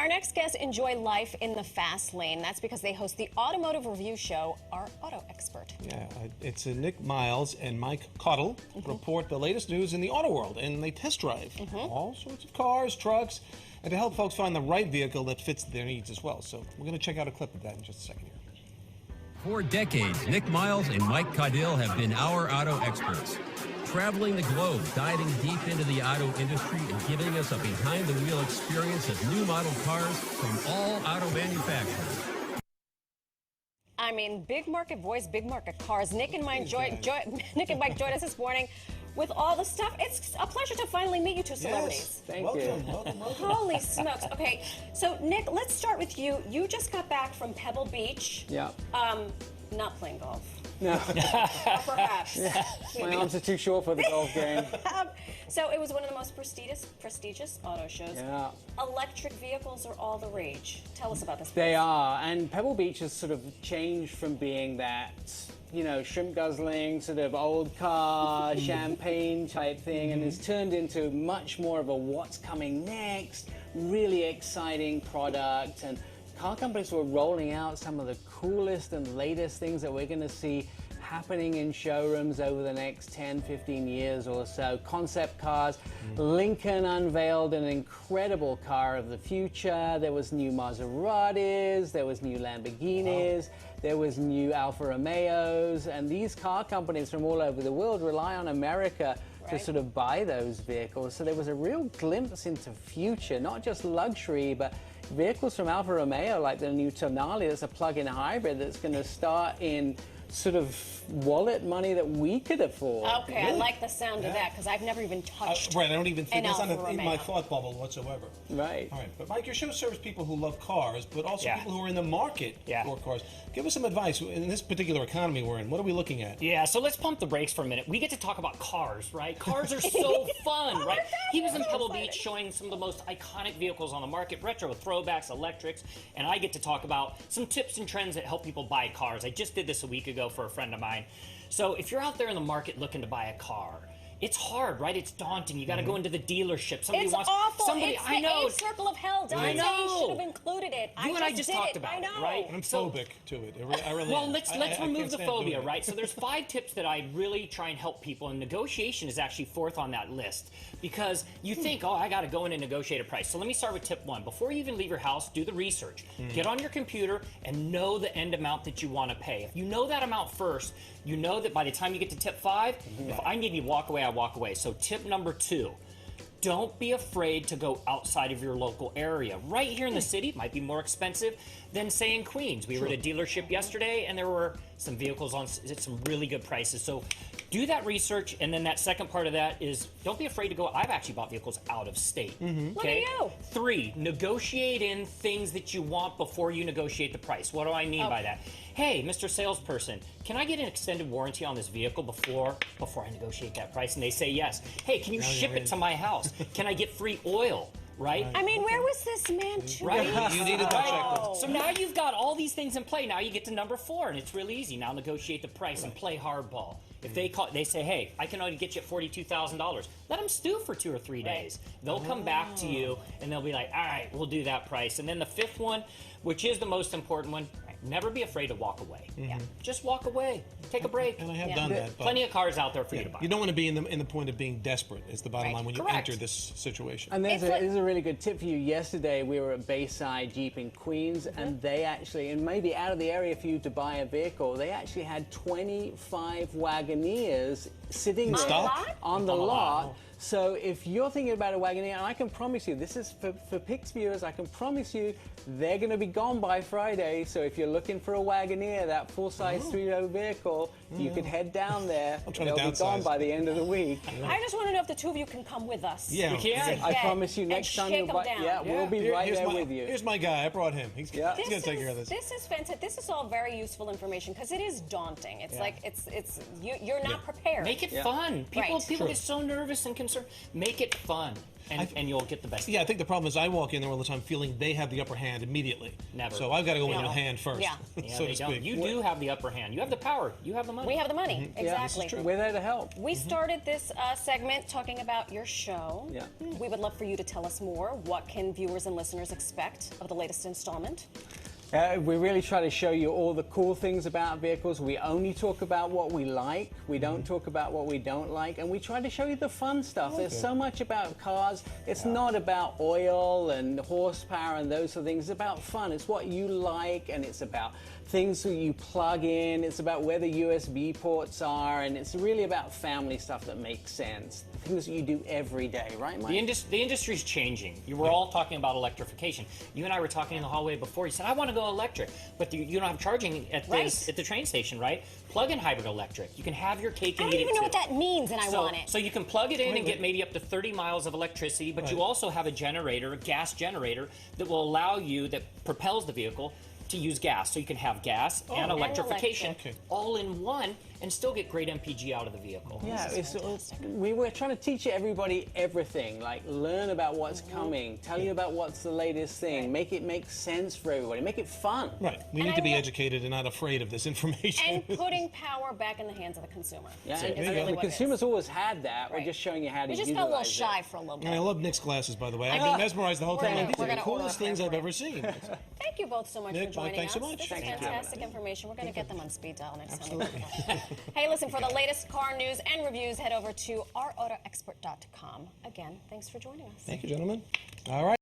next guests enjoy life in the fast lane. That's because they host the automotive review show, Our Auto Expert. Yeah, it's Nik Miles and Mike Caudill report the latest news in the auto world, and they test drive all sorts of cars, trucks, and to help folks find the right vehicle that fits their needs as well. So we're going to check out a clip of that in just a second here. For decades, Nik Miles and Mike Caudill have been our auto experts, traveling the globe, diving deep into the auto industry and giving us a behind-the-wheel experience of new model cars from all auto manufacturers. I mean, big market voice, big market cars. Nick and Mike joined us this morning with all the stuff. It's a pleasure to finally meet you two celebrities. Yes. Thank Welcome. you. Holy smokes. Okay, so Nick, let's start with you. You just got back from Pebble Beach. Yeah. Not playing golf. No. Or perhaps. Yeah. My arms are too short for the golf game. So it was one of the most prestigious auto shows. Yeah. Electric vehicles are all the rage. Tell us about this. They are. And Pebble Beach has sort of changed from being that, you know, shrimp guzzling, sort of old car, champagne type thing, and has turned into much more of a what's coming next, really exciting product. And car companies were rolling out some of the coolest and latest things that we're going to see happening in showrooms over the next 10, 15 years or so. Concept cars. Lincoln unveiled an incredible car of the future. There was new Maseratis, there was new Lamborghinis, there was new Alfa Romeos, and these car companies from all over the world rely on America to sort of buy those vehicles. So there was a real glimpse into future, not just luxury, but vehicles from Alfa Romeo, like the new Tonale, that's a plug-in hybrid that's going to start in sort of wallet money that we could afford. Okay, I like the sound of that because I've never even touched Right, I don't even think that's an not Alfa in Romeo. my thought bubble whatsoever. Right. All right, but Mike, your show serves people who love cars, but also people who are in the market for cars. Give us some advice in this particular economy we're in. What are we looking at? Yeah, so let's pump the brakes for a minute. We get to talk about cars, right? Cars are so fun, right? He was in Pebble Beach showing some of the most iconic vehicles on the market, retro, throwbacks, electrics, and I get to talk about some tips and trends that help people buy cars. I just did this a week ago for a friend of mine. So if you're out there in the market looking to buy a car, it's hard, right? It's daunting. You got to go into the dealership. Somebody It's wants awful. somebody. It's I know. the circle of hell. Dante should have included it. You and I just talked about I know. it, right? I'm phobic to it. I really well, am. let's I remove can't the stand phobia, doing it. right? So there's 5 tips that I really try and help people, and negotiation is actually 4th on that list because you think, oh, I got to go in and negotiate a price. So let me start with tip 1. Before you even leave your house, do the research. Get on your computer and know the end amount that you want to pay. If you know that amount first, you know that by the time you get to tip 5, if I need you to walk away, I walk away. So tip number 2. Don't be afraid to go outside of your local area. Right here in the city might be more expensive than, say, in Queens. We were at a dealership yesterday, and there were some vehicles on some really good prices. So do that research, and then that second part of that is don't be afraid to go. I've actually bought vehicles out of state. Look at you. 3, negotiate in things that you want before you negotiate the price. What do I mean by that? Hey, Mr. Salesperson, can I get an extended warranty on this vehicle before I negotiate that price? And they say yes. Hey, can you ship it to my house? Can I get free oil? Right? I mean, where was this man to Right. You needed that checklist. So now you've got all these things in play. Now you get to number 4, and it's really easy. Now negotiate the price and play hardball. If they say, hey, I can only get you $42,000, let them stew for 2 or 3 days. They'll come back to you, and they'll be like, all right, we'll do that price. And then the 5th one, which is the most important one, never be afraid to walk away. Just walk away. Take a break. And I have done that. But Plenty of cars out there for you to buy. you don't want to be in the point of being desperate, is the bottom line when you enter this situation. And there's a really good tip for you. Yesterday, we were at Bayside Jeep in Queens, and they actually, and maybe out of the area for you to buy a vehicle, they actually had 25 Wagoneers sitting there on the lot. So if you're thinking about a Wagoneer, and I can promise you, this is for PIX viewers, I can promise you they're going to be gone by Friday. So if you're looking for a Wagoneer, that full-size 3-row vehicle, you could head down there. They'll be gone by the end of the week. I just want to know if the 2 of you can come with us. Yeah. We can. I promise you, next time you'll buy, we'll be right there with you. Here's my guy. I brought him. He's going to take care of this. This is fantastic. This is all very useful information because it is daunting. It's like you're not prepared. Make it fun. People Right. get so nervous and concerned. concerned, make it fun, and you'll get the best. Yeah, I think the problem is I walk in there all the time feeling they have the upper hand immediately. Never. So I've got to go in No. with a hand first, Yeah. Yeah, so they to don't. speak. You do have the upper hand. You have the power. You have the money. We have the money. Exactly. true. We're there to help. We started this segment talking about your show. Yeah. We would love for you to tell us more. What can viewers and listeners expect of the latest installment? We really try to show you all the cool things about vehicles. We only talk about what we like. We don't talk about what we don't like. And we try to show you the fun stuff. There's so much about cars. It's not about oil and horsepower and those sort of things. It's about fun. It's what you like, and it's about things that you plug in. It's about where the USB ports are, and it's really about family stuff that makes sense. Things that you do every day, right, Mike? The industry's changing. You were all talking about electrification. You and I were talking in the hallway before. You said, I want to go electric, but you don't have charging at the train station, right? Plug-in hybrid electric. You can have your cake I and don't eat even it know too. what that means, and I So, want it. so you can plug it in and get maybe up to 30 miles of electricity, but you also have a generator, a gas generator, that will allow you, that propels the vehicle, to use gas. So you can have gas and electrification all in one and still get great MPG out of the vehicle. Yeah, we're trying to teach everybody everything. Like, learn about what's coming, tell you about what's the latest thing, make it make sense for everybody, make it fun. Right. We need to be educated and not afraid of this information. And putting power back in the hands of the consumer. Yeah, Is and really the what it is. consumers always had that. Right. We're just showing you how to We utilize just got a little it. shy for a little bit. And I love Nick's glasses, by the way. I've been mesmerized the whole time. These we're are the gonna order coolest a pair things for I've you. ever seen. Thank you both so much Nick, for Mike, joining thanks us. so much. This Thank is you. fantastic information. We're going to get them on speed dial next time. Absolutely. Hey, listen, for the latest car news and reviews, head over to ourautoexpert.com. Again, thanks for joining us. Thank you, gentlemen. All right.